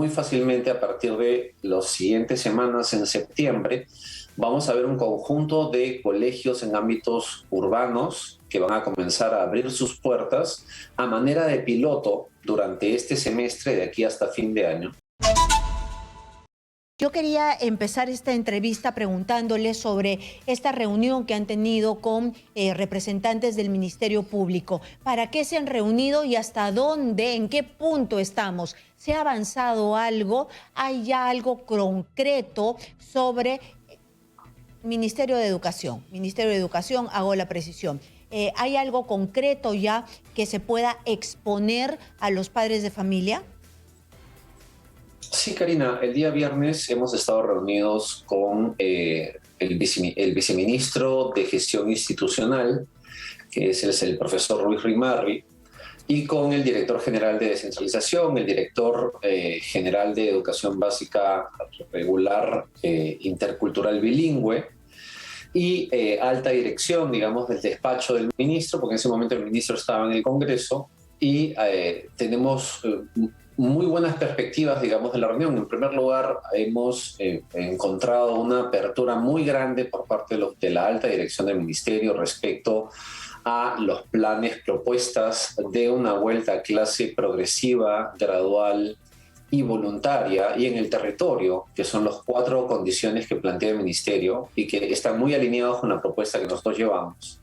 muy fácilmente a partir de las siguientes semanas en septiembre vamos a ver un conjunto de colegios en ámbitos urbanos que van a comenzar a abrir sus puertas a manera de piloto durante este semestre de aquí hasta fin de año. Yo quería empezar esta entrevista preguntándole sobre esta reunión que han tenido con representantes del Ministerio Público. ¿Para qué se han reunido y hasta dónde, en qué punto estamos? ¿Se ha avanzado algo? ¿Hay ya algo concreto sobre Ministerio de Educación? Ministerio de Educación, hago la precisión. ¿Hay algo concreto ya que se pueda exponer a los padres de familia? Sí, Karina, el día viernes hemos estado reunidos con el viceministro de Gestión Institucional, que es el profesor Luis Rimarri, y con el director general de Descentralización, el director general de Educación Básica Regular Intercultural Bilingüe, y alta dirección, digamos, del despacho del ministro, porque en ese momento el ministro estaba en el Congreso, y tenemos muy buenas perspectivas, digamos, de la reunión. En primer lugar, hemos encontrado una apertura muy grande por parte de la alta dirección del ministerio respecto a los planes, propuestas de una vuelta a clase progresiva, gradual y voluntaria, y en el territorio, que son las 4 condiciones que plantea el ministerio y que están muy alineados con la propuesta que nosotros llevamos.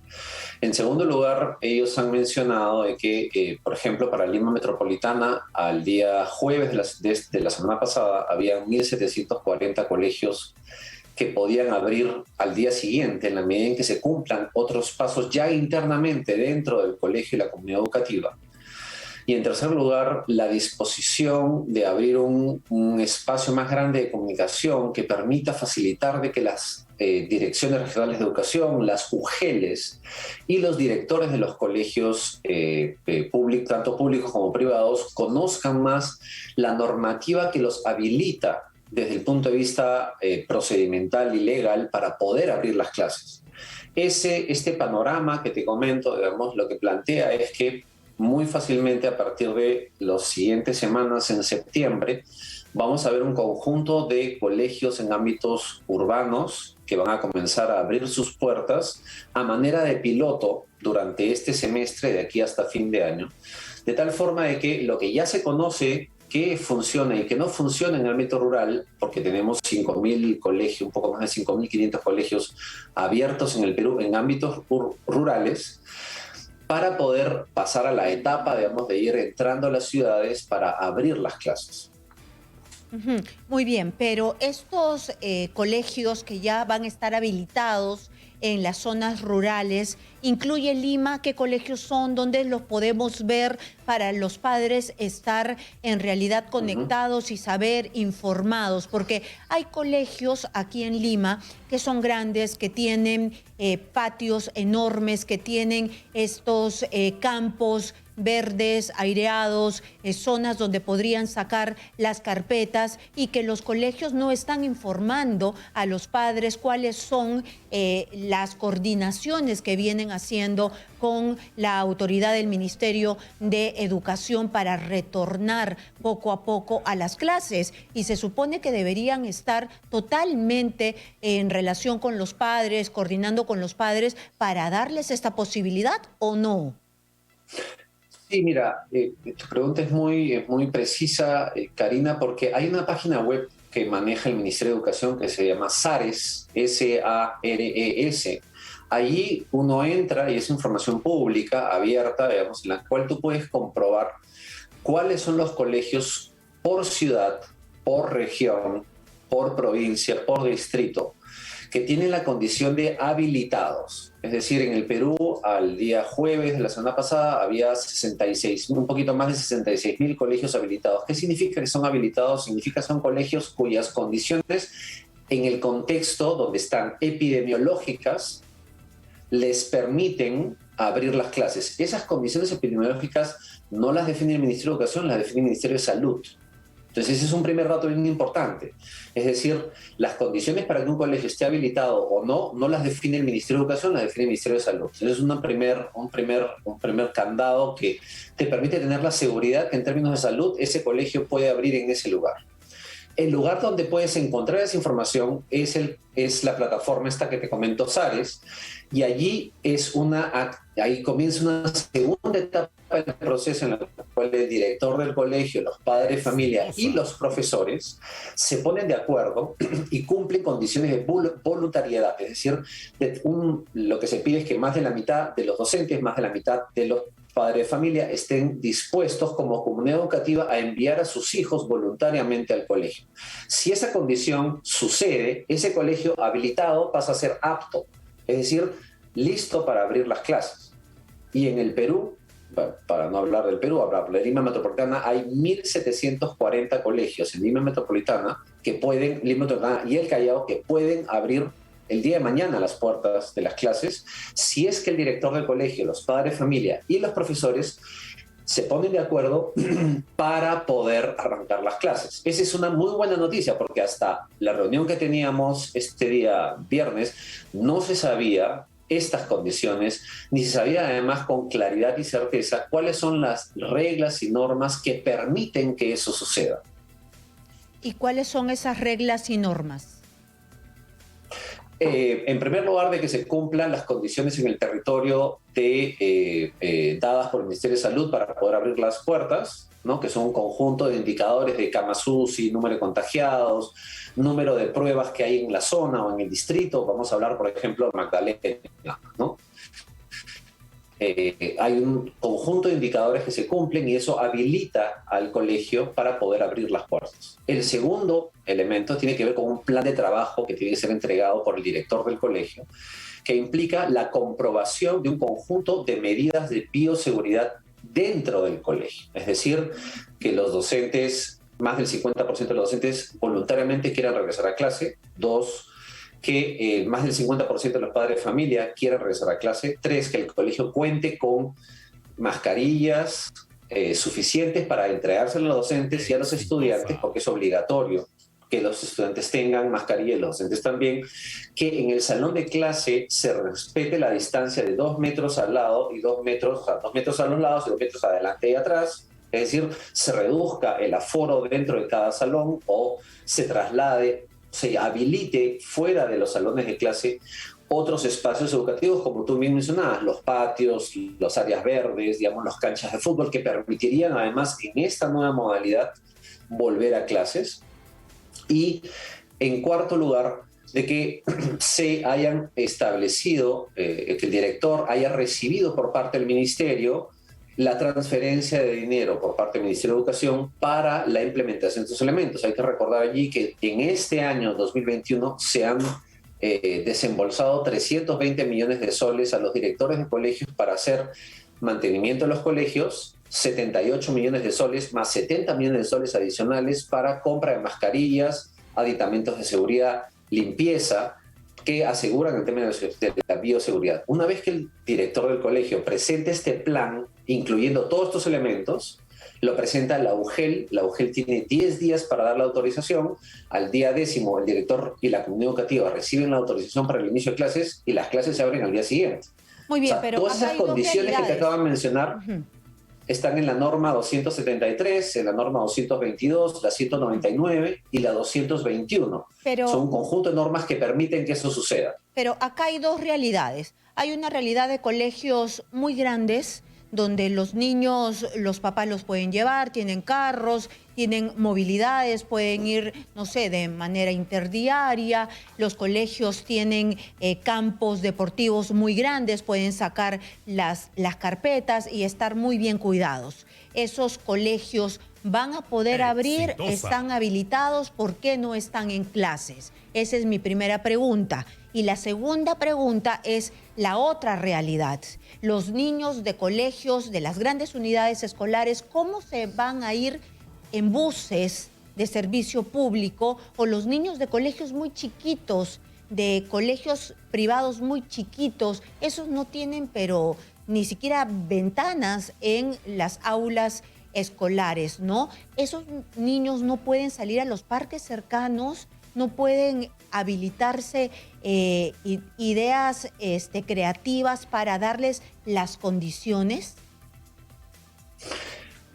En segundo lugar, ellos han mencionado de que, por ejemplo, para Lima Metropolitana, al día jueves de la semana pasada, había 1.740 colegios que podían abrir al día siguiente, en la medida en que se cumplan otros pasos ya internamente dentro del colegio y la comunidad educativa. Y en tercer lugar, la disposición de abrir un espacio más grande de comunicación que permita facilitar de que las direcciones regionales de educación, las UGELES y los directores de los colegios tanto públicos como privados conozcan más la normativa que los habilita desde el punto de vista procedimental y legal para poder abrir las clases. Este panorama que te comento, digamos, lo que plantea es que muy fácilmente a partir de las siguientes semanas en septiembre vamos a ver un conjunto de colegios en ámbitos urbanos que van a comenzar a abrir sus puertas a manera de piloto durante este semestre de aquí hasta fin de año, de tal forma de que lo que ya se conoce que funciona y que no funciona en el ámbito rural, porque tenemos 5.000 colegios, un poco más de 5.500 colegios abiertos en el Perú en ámbitos rurales, para poder pasar a la etapa, digamos, de ir entrando a las ciudades para abrir las clases. Muy bien, pero estos colegios que ya van a estar habilitados en las zonas rurales, ¿incluye Lima? ¿Qué colegios son? ¿Dónde los podemos ver para los padres estar en realidad conectados y saber informados? Porque hay colegios aquí en Lima que son grandes, que tienen patios enormes, que tienen estos campos verdes, aireados, zonas donde podrían sacar las carpetas, y que los colegios no están informando a los padres cuáles son las coordinaciones que vienen haciendo con la autoridad del Ministerio de Educación para retornar poco a poco a las clases. Y se supone que deberían estar totalmente en relación con los padres, coordinando con los padres para darles esta posibilidad, ¿o no? Sí, mira, tu pregunta es muy precisa, Karina, porque hay una página web que maneja el Ministerio de Educación que se llama SARES, S-A-R-E-S. Allí uno entra y es información pública, abierta, digamos, en la cual tú puedes comprobar cuáles son los colegios por ciudad, por región, por provincia, por distrito, que tienen la condición de habilitados. Es decir, en el Perú, al día jueves de la semana pasada, había 66, un poquito más de 66.000 colegios habilitados. ¿Qué significa que son habilitados? Significa que son colegios cuyas condiciones, en el contexto donde están epidemiológicas, les permiten abrir las clases. Esas condiciones epidemiológicas no las define el Ministerio de Educación, las define el Ministerio de Salud. Entonces ese es un primer dato bien importante. Es decir, las condiciones para que un colegio esté habilitado o no, no las define el Ministerio de Educación, las define el Ministerio de Salud. Entonces es un primer candado que te permite tener la seguridad que en términos de salud ese colegio puede abrir en ese lugar. El lugar donde puedes encontrar esa información es la plataforma esta que te comento, Sares, y ahí comienza una segunda etapa del proceso en la cual el director del colegio, los padres de familia y los profesores se ponen de acuerdo y cumplen condiciones de voluntariedad, es decir, lo que se pide es que más de la mitad de los docentes, más de la mitad de los padres de familia estén dispuestos como comunidad educativa a enviar a sus hijos voluntariamente al colegio. Si esa condición sucede, ese colegio habilitado pasa a ser apto, es decir, listo para abrir las clases. Y en el Perú, para no hablar del Perú, hablar de Lima Metropolitana, hay 1.740 colegios en Lima Metropolitana Lima Metropolitana y el Callao, que pueden abrir el día de mañana las puertas de las clases, si es que el director del colegio, los padres de familia y los profesores se ponen de acuerdo para poder arrancar las clases. Esa es una muy buena noticia, porque hasta la reunión que teníamos este día viernes no se sabía estas condiciones, ni se sabía además con claridad y certeza cuáles son las reglas y normas que permiten que eso suceda. ¿Y cuáles son esas reglas y normas? En primer lugar, de que se cumplan las condiciones en el territorio dadas por el Ministerio de Salud para poder abrir las puertas, ¿no? Que son un conjunto de indicadores de camas UCI, número de contagiados, número de pruebas que hay en la zona o en el distrito. Vamos a hablar, por ejemplo, de Magdalena, ¿no? Hay un conjunto de indicadores que se cumplen y eso habilita al colegio para poder abrir las puertas. El segundo elemento tiene que ver con un plan de trabajo que tiene que ser entregado por el director del colegio, que implica la comprobación de un conjunto de medidas de bioseguridad dentro del colegio. Es decir, que los docentes, más del 50% de los docentes voluntariamente quieran regresar a clase. 2, que más del 50% de los padres de familia quieran regresar a clase. 3, que el colegio cuente con mascarillas suficientes para entregárselo a los docentes y a los estudiantes, porque es obligatorio que los estudiantes tengan mascarilla y los docentes también, que en el salón de clase se respete la distancia de 2 metros al lado y 2 metros, o sea, 2 metros a los lados y 2 metros adelante y atrás. Es decir, se reduzca el aforo dentro de cada salón o se traslade, se habilite fuera de los salones de clase otros espacios educativos, como tú bien mencionabas, los patios, las áreas verdes, digamos, las canchas de fútbol, que permitirían además en esta nueva modalidad volver a clases. Y en cuarto lugar, de que se hayan establecido, que el director haya recibido por parte del ministerio la transferencia de dinero por parte del Ministerio de Educación para la implementación de estos elementos. Hay que recordar allí que en este año 2021 se han desembolsado 320 millones de soles a los directores de colegios para hacer mantenimiento de los colegios, 78 millones de soles más 70 millones de soles adicionales para compra de mascarillas, aditamentos de seguridad, limpieza, que aseguran el tema de la bioseguridad. Una vez que el director del colegio presente este plan, incluyendo todos estos elementos, lo presenta la UGEL. La UGEL tiene 10 días para dar la autorización. Al día 10º, el director y la comunidad educativa reciben la autorización para el inicio de clases y las clases se abren al día siguiente. Muy bien, o sea, pero todas esas condiciones que te acabo de mencionar están en la norma 273, en la norma 222, la 199 y la 221. Son un conjunto de normas que permiten que eso suceda. Pero acá hay dos realidades. Hay una realidad de colegios muy grandes donde los niños, los papás los pueden llevar, tienen carros, tienen movilidades, pueden ir, no sé, de manera interdiaria. Los colegios tienen campos deportivos muy grandes, pueden sacar las carpetas y estar muy bien cuidados. Esos colegios van a poder abrir, están habilitados, ¿por qué no están en clases? Esa es mi primera pregunta. Y la segunda pregunta es la otra realidad. Los niños de colegios, de las grandes unidades escolares, ¿cómo se van a ir en buses de servicio público? O los niños de colegios muy chiquitos, de colegios privados muy chiquitos, esos no tienen, pero ni siquiera ventanas en las aulas escolares, ¿no? Esos niños no pueden salir a los parques cercanos, no pueden habilitarse ideas creativas para darles las condiciones.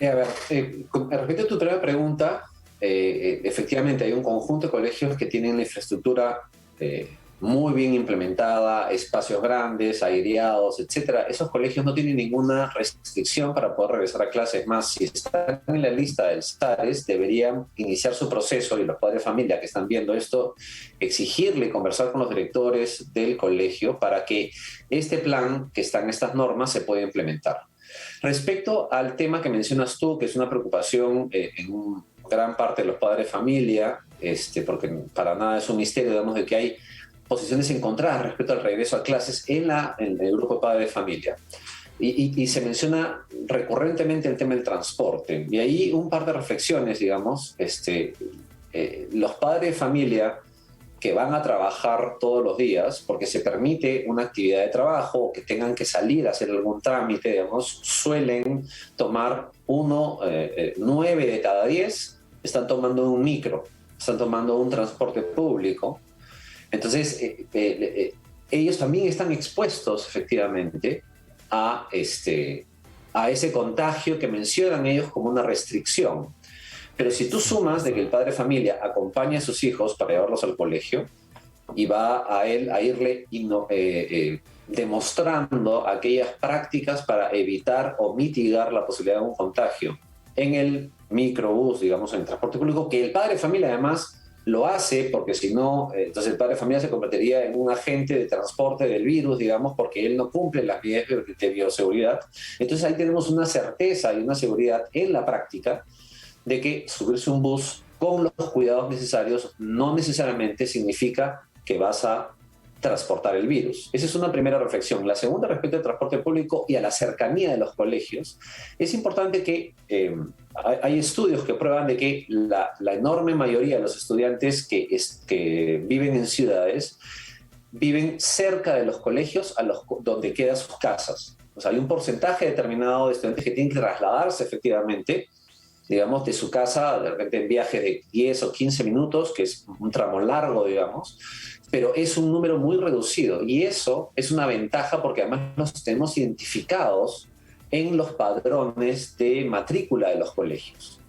A ver, respecto a tu primera pregunta, efectivamente hay un conjunto de colegios que tienen la infraestructura muy bien implementada, espacios grandes, aireados, etcétera. Esos colegios no tienen ninguna restricción para poder regresar a clases. Más, si están en la lista del SARES, deberían iniciar su proceso, y los padres de familia que están viendo esto, exigirle y conversar con los directores del colegio para que este plan que está en estas normas se pueda implementar. Respecto al tema que mencionas tú, que es una preocupación en gran parte de los padres de familia, porque para nada es un misterio, digamos, de que hay posiciones encontradas respecto al regreso a clases en el grupo de padres de familia. Y se menciona recurrentemente el tema del transporte. Y ahí un par de reflexiones, digamos. Los padres de familia que van a trabajar todos los días, porque se permite una actividad de trabajo o que tengan que salir a hacer algún trámite, digamos, suelen tomar 9 de cada 10 están tomando un micro, están tomando un transporte público. Entonces, ellos también están expuestos, efectivamente, a ese contagio que mencionan ellos como una restricción. Pero si tú sumas de que el padre de familia acompaña a sus hijos para llevarlos al colegio y va a irle demostrando aquellas prácticas para evitar o mitigar la posibilidad de un contagio en el microbús, digamos, en el transporte público, que el padre de familia además lo hace, porque si no, entonces el padre de familia se convertiría en un agente de transporte del virus, digamos, porque él no cumple las medidas de bioseguridad. Entonces ahí tenemos una certeza y una seguridad en la práctica de que subirse un bus con los cuidados necesarios no necesariamente significa que vas a transportar el virus. Esa es una primera reflexión. La segunda, respecto al transporte público y a la cercanía de los colegios, es importante que hay estudios que prueban de que la enorme mayoría de los estudiantes que viven en ciudades viven cerca de los colegios donde quedan sus casas. O sea, hay un porcentaje determinado de estudiantes que tienen que trasladarse efectivamente, digamos, de su casa, de repente en viajes de 10 o 15 minutos, que es un tramo largo, digamos, pero es un número muy reducido, y eso es una ventaja porque además los tenemos identificados en los padrones de matrícula de los colegios,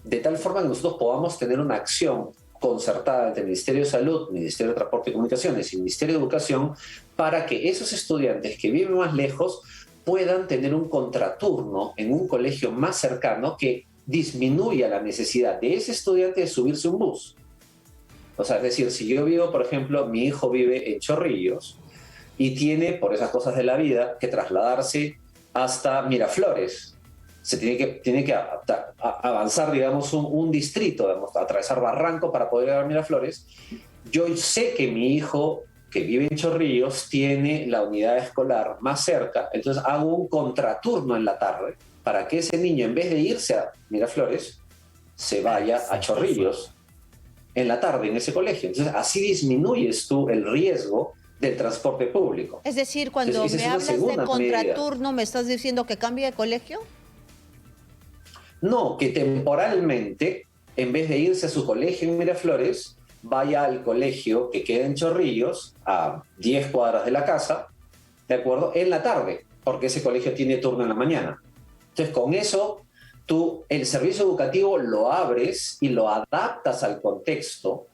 de tal forma que nosotros podamos tener una acción concertada entre el Ministerio de Salud, Ministerio de Transporte y Comunicaciones y Ministerio de Educación para que esos estudiantes que viven más lejos puedan tener un contraturno en un colegio más cercano que disminuya la necesidad de ese estudiante de subirse a un bus. O sea, es decir, si yo vivo, por ejemplo, mi hijo vive en Chorrillos y tiene, por esas cosas de la vida, que trasladarse hasta Miraflores. Se tiene que avanzar, digamos, un distrito, digamos, atravesar Barranco para poder llegar a Miraflores. Yo sé que mi hijo, que vive en Chorrillos, tiene la unidad escolar más cerca, entonces hago un contraturno en la tarde para que ese niño, en vez de irse a Miraflores, se vaya a Chorrillos en la tarde en ese colegio. Entonces, así disminuyes tú el riesgo del transporte público. Es decir, cuando Entonces, me hablas de contraturno, ¿me estás diciendo que cambie de colegio? No, que temporalmente, en vez de irse a su colegio en Miraflores, vaya al colegio que queda en Chorrillos, a 10 cuadras de la casa, ¿de acuerdo? En la tarde, porque ese colegio tiene turno en la mañana. Entonces, con eso, tú el servicio educativo lo abres y lo adaptas al contexto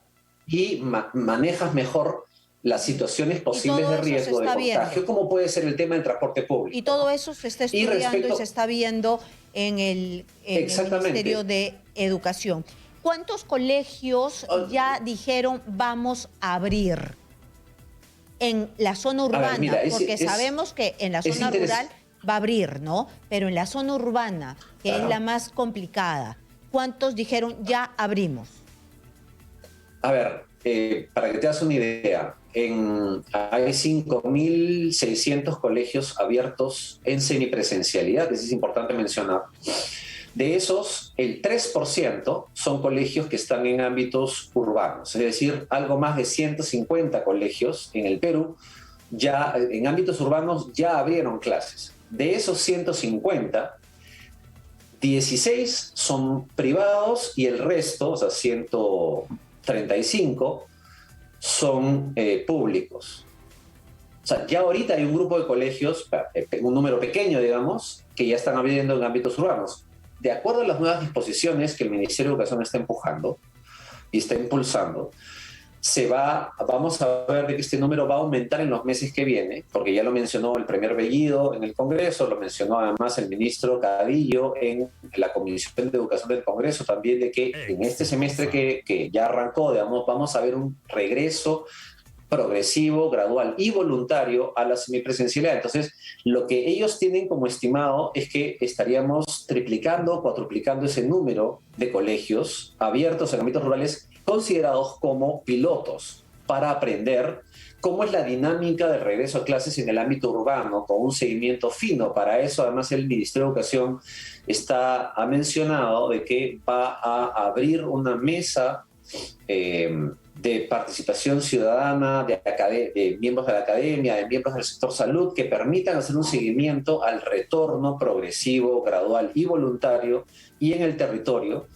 y manejas mejor las situaciones posibles de riesgo de contagio, como puede ser el tema del transporte público. Y todo eso se está estudiando y se está viendo en el Ministerio de Educación. ¿Cuántos colegios ya dijeron vamos a abrir en la zona urbana? Ver, mira, porque sabemos que en la zona rural va a abrir, ¿no? Pero en la zona urbana, que es la más complicada, ¿cuántos dijeron ya abrimos? A ver, para que te hagas una idea, hay 5.600 colegios abiertos en semipresencialidad, eso es importante mencionar. De esos, el 3% son colegios que están en ámbitos urbanos, es decir, algo más de 150 colegios en el Perú ya en ámbitos urbanos ya abrieron clases. De esos 150, 16 son privados y el resto, o sea, 135, son públicos. O sea, ya ahorita hay un grupo de colegios, un número pequeño, digamos, que ya están abriendo en ámbitos urbanos. de acuerdo a las nuevas disposiciones que el Ministerio de Educación está empujando y está impulsando, vamos a ver de que este número va a aumentar en los meses que vienen, porque ya lo mencionó el primer Bellido en el Congreso, lo mencionó además el ministro Cadillo en la Comisión de Educación del Congreso también, de que en este semestre que ya arrancó, digamos, vamos a ver un regreso progresivo, gradual y voluntario a la semipresencialidad. Entonces, lo que ellos tienen como estimado es que estaríamos triplicando, cuatruplicando ese número de colegios abiertos en ámbitos rurales considerados como pilotos para aprender cómo es la dinámica del regreso a clases en el ámbito urbano, con un seguimiento fino. Para eso, además, el Ministerio de Educación ha mencionado de que va a abrir una mesa de participación ciudadana, de miembros de la academia, de miembros del sector salud, que permitan hacer un seguimiento al retorno progresivo, gradual y voluntario y en el territorio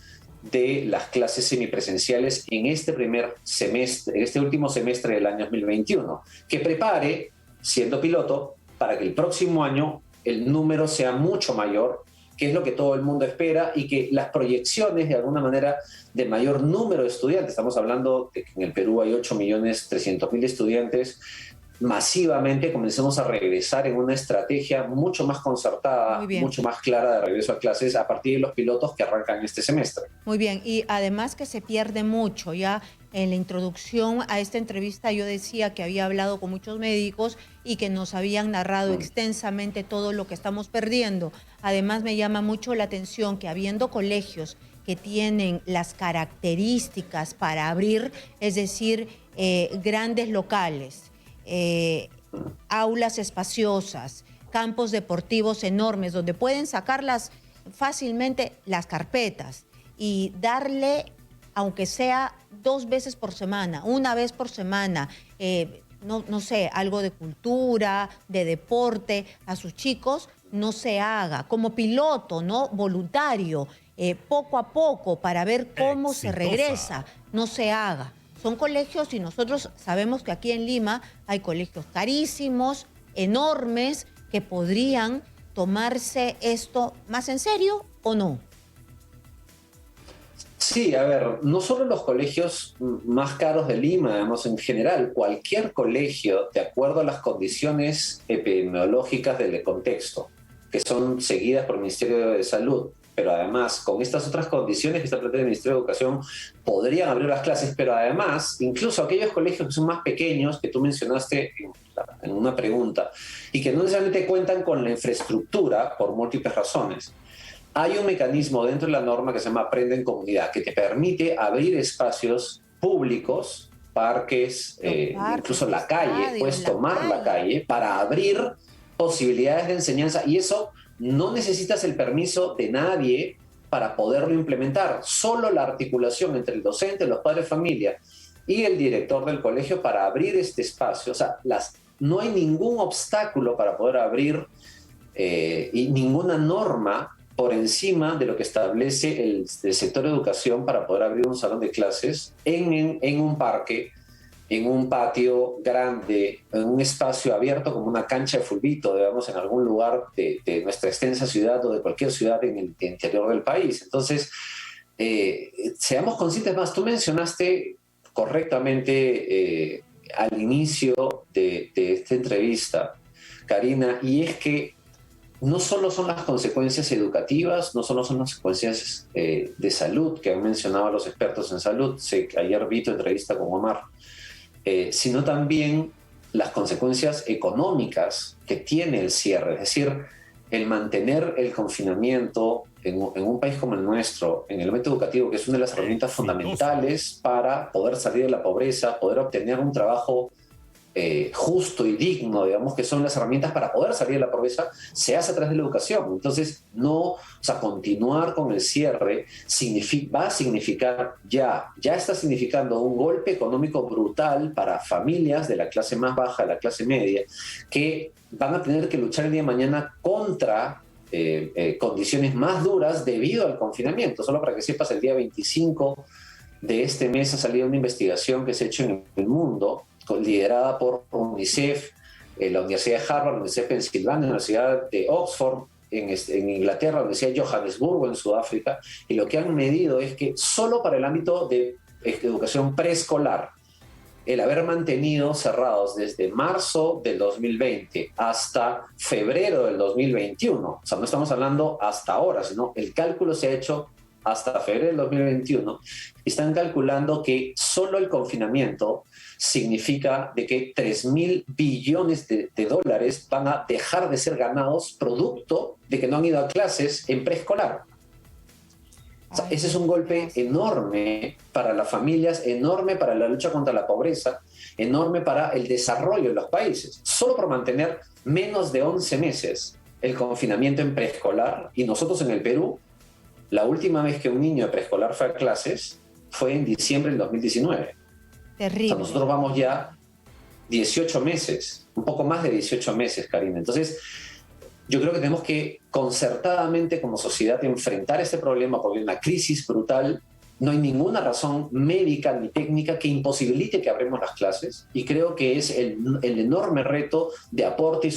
de las clases semipresenciales en este primer semestre, en este último semestre del año 2021, que prepare, siendo piloto, para que el próximo año el número sea mucho mayor, que es lo que todo el mundo espera, y que las proyecciones, de alguna manera, de mayor número de estudiantes, estamos hablando de que en el Perú hay 8.300.000 estudiantes, masivamente comencemos a regresar en una estrategia mucho más concertada, mucho más clara de regreso a clases a partir de los pilotos que arrancan este semestre. Muy bien, y además que se pierde mucho. Ya en la introducción a esta entrevista yo decía que había hablado con muchos médicos y que nos habían narrado extensamente todo lo que estamos perdiendo. Además me llama mucho la atención que habiendo colegios que tienen las características para abrir, es decir, grandes locales, aulas espaciosas, campos deportivos enormes, donde pueden sacarlas fácilmente las carpetas y darle, aunque sea 2 veces por semana, 1 vez por semana, no sé, algo de cultura, de deporte a sus chicos, no se haga como piloto, ¿no? Voluntario, poco a poco, para ver cómo se regresa, no se haga. Son colegios, y nosotros sabemos que aquí en Lima hay colegios carísimos, enormes, que podrían tomarse esto más en serio, ¿o no? Sí, a ver, no solo los colegios más caros de Lima, digamos, en general, cualquier colegio, de acuerdo a las condiciones epidemiológicas del contexto, que son seguidas por el Ministerio de Salud, pero además, con estas otras condiciones que está planteando el Ministerio de Educación, podrían abrir las clases, pero además, incluso aquellos colegios que son más pequeños, que tú mencionaste en una pregunta, y que no necesariamente cuentan con la infraestructura por múltiples razones. Hay un mecanismo dentro de la norma que se llama Aprende en Comunidad, que te permite abrir espacios públicos, parques, incluso la calle, puedes tomar la calle para abrir posibilidades de enseñanza, y eso no necesitas el permiso de nadie para poderlo implementar, solo la articulación entre el docente, los padres de familia y el director del colegio para abrir este espacio. O sea, no hay ningún obstáculo para poder abrir y ninguna norma por encima de lo que establece el sector de educación para poder abrir un salón de clases en un parque, en un patio grande, en un espacio abierto como una cancha de fulbito, digamos, en algún lugar de nuestra extensa ciudad o de cualquier ciudad en el interior del país. Entonces, seamos conscientes más. Tú mencionaste correctamente al inicio de esta entrevista, Karina, y es que no solo son las consecuencias educativas, no solo son las consecuencias de salud que han mencionado los expertos en salud. Ayer vi tu entrevista con Omar, sino también las consecuencias económicas que tiene el cierre. Es decir, el mantener el confinamiento en un país como el nuestro, en el ámbito educativo, que es una de las herramientas fundamentales para poder salir de la pobreza, poder obtener un trabajo justo y digno, digamos, que son las herramientas para poder salir de la pobreza, se hace a través de la educación. Entonces, continuar con el cierre va a significar, ya está significando un golpe económico brutal para familias de la clase más baja, de la clase media, que van a tener que luchar el día de mañana contra condiciones más duras debido al confinamiento. Solo para que sepas, el día 25 de este mes ha salido una investigación que se ha hecho en el mundo, liderada por UNICEF, la Universidad de Harvard, la Universidad de Pensilvania, la Universidad de Oxford, en Inglaterra, la Universidad de Johannesburgo, en Sudáfrica, y lo que han medido es que solo para el ámbito de educación preescolar, el haber mantenido cerrados desde marzo del 2020 hasta febrero del 2021, o sea, no estamos hablando hasta ahora, sino el cálculo se ha hecho hasta febrero del 2021, están calculando que solo el confinamiento significa de que 3.000 billones de dólares van a dejar de ser ganados producto de que no han ido a clases en preescolar. O sea, ese es un golpe enorme para las familias, enorme para la lucha contra la pobreza, enorme para el desarrollo de los países. Solo por mantener menos de 11 meses el confinamiento en preescolar, y nosotros en el Perú, la última vez que un niño de preescolar fue a clases fue en diciembre del 2019. Terrible. O sea, nosotros vamos ya 18 meses, un poco más de 18 meses, Karina. Entonces, yo creo que tenemos que concertadamente como sociedad enfrentar este problema porque hay una crisis brutal. No hay ninguna razón médica ni técnica que imposibilite que abramos las clases, y creo que es el enorme reto de aporte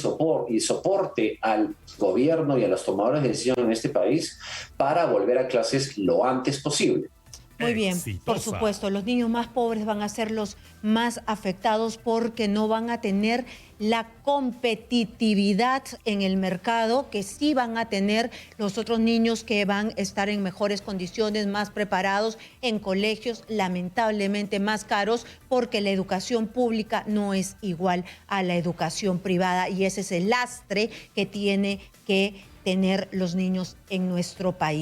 y soporte al gobierno y a los tomadores de decisión en este país para volver a clases lo antes posible. Muy bien, por supuesto, los niños más pobres van a ser los más afectados porque no van a tener la competitividad en el mercado que sí van a tener los otros niños que van a estar en mejores condiciones, más preparados, en colegios lamentablemente más caros, porque la educación pública no es igual a la educación privada, y ese es el lastre que tiene que tener los niños en nuestro país.